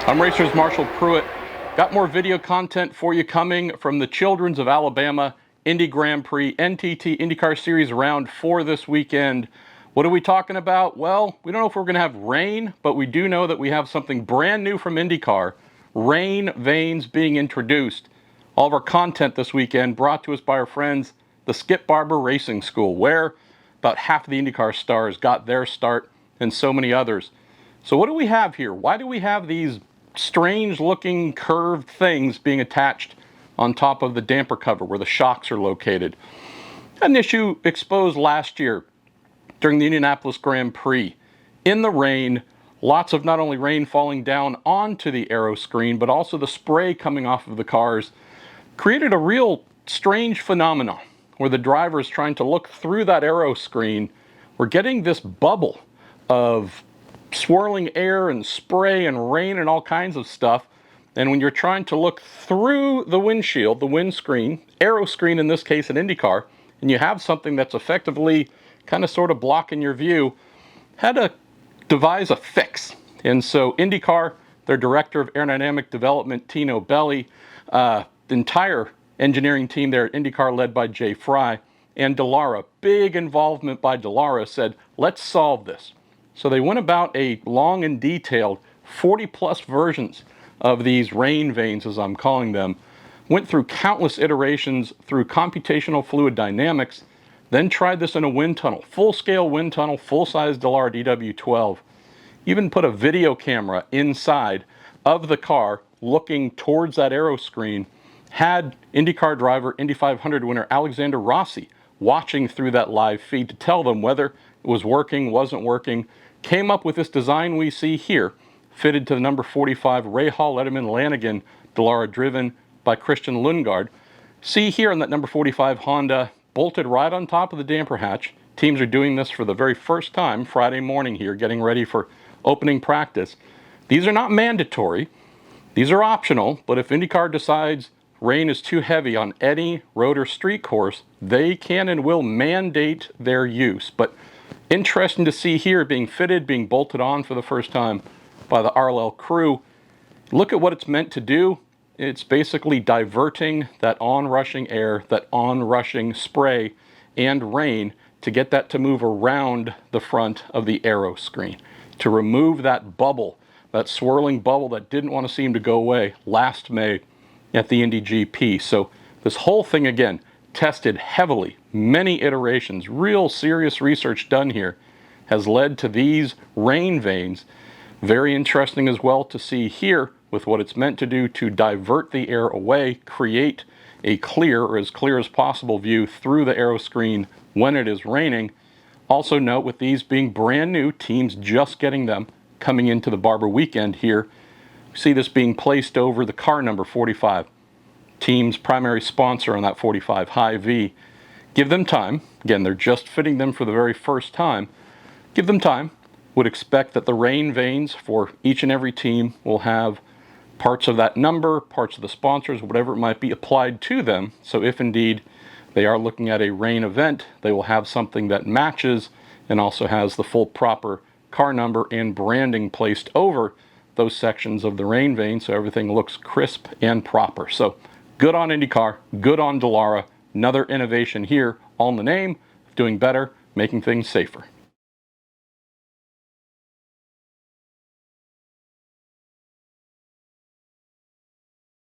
I'm Racer's Marshall Pruett. Got more video content for you coming from the Children's of Alabama Indy Grand Prix NTT IndyCar Series Round 4 this weekend. What are we talking about? Well, we don't know if we're going to have rain, but we do know that we have something brand new from IndyCar, rain vanes being introduced. All of our content this weekend brought to us by our friends, the Skip Barber Racing School, where about half of the IndyCar stars got their start and so many others. So what do we have here? Why do we have these strange looking curved things being attached on top of the damper cover where the shocks are located? An issue exposed last year during the Indianapolis Grand Prix. In the rain, lots of not only rain falling down onto the aero screen, but also the spray coming off of the cars created a real strange phenomenon where the drivers trying to look through that aero screen were getting this bubble of swirling air and spray and rain and all kinds of stuff. And when you're trying to look through the windshield, the windscreen, aero screen in this case an IndyCar, and you have something that's effectively kind of sort of blocking your view, had to devise a fix. And so IndyCar, their director of aerodynamic development, Tino Belli, the entire engineering team there at IndyCar led by Jay Fry, and Dallara, big involvement by Dallara, said, let's solve this. So they went about a long and detailed 40-plus versions of these rain vanes, as I'm calling them, went through countless iterations through computational fluid dynamics, then tried this in a wind tunnel, full-scale wind tunnel, full-size Dallara DW12, even put a video camera inside of the car looking towards that aero screen, had IndyCar driver, Indy 500 winner Alexander Rossi watching through that live feed to tell them whether it was working, wasn't working, came up with this design we see here, fitted to the number 45 Rahal Letterman Lanigan Dallara driven by Christian Lundgaard. See here on that number 45 Honda, bolted right on top of the damper hatch. Teams are doing this for the very first time Friday morning here, getting ready for opening practice. These are not mandatory. These are optional, but if IndyCar decides rain is too heavy on any road or street course, they can and will mandate their use. But interesting to see here being fitted, being bolted on for the first time by the RLL crew. Look at what it's meant to do. It's basically diverting that onrushing air, that onrushing spray and rain to get that to move around the front of the aero screen, to remove that bubble, that swirling bubble that didn't want to seem to go away last May at the Indy GP. So this whole thing, again, tested heavily, many iterations, real serious research done here, has led to these rain vanes. Very interesting as well to see here with what it's meant to do to divert the air away, create a clear or as clear as possible view through the aero screen when it is raining. Also note with these being brand new, teams just getting them coming into the Barber weekend here, see this being placed over the car number 45. Team's primary sponsor on that 45, Hy-Vee. Give them time. Again, they're just fitting them for the very first time. Give them time. Would expect that the rain vanes for each and every team will have parts of that number, parts of the sponsors, whatever it might be, applied to them. So if indeed they are looking at a rain event, they will have something that matches and also has the full proper car number and branding placed over those sections of the rain vane so everything looks crisp and proper. So good on IndyCar, good on Dallara, another innovation here, all in the name of doing better, making things safer.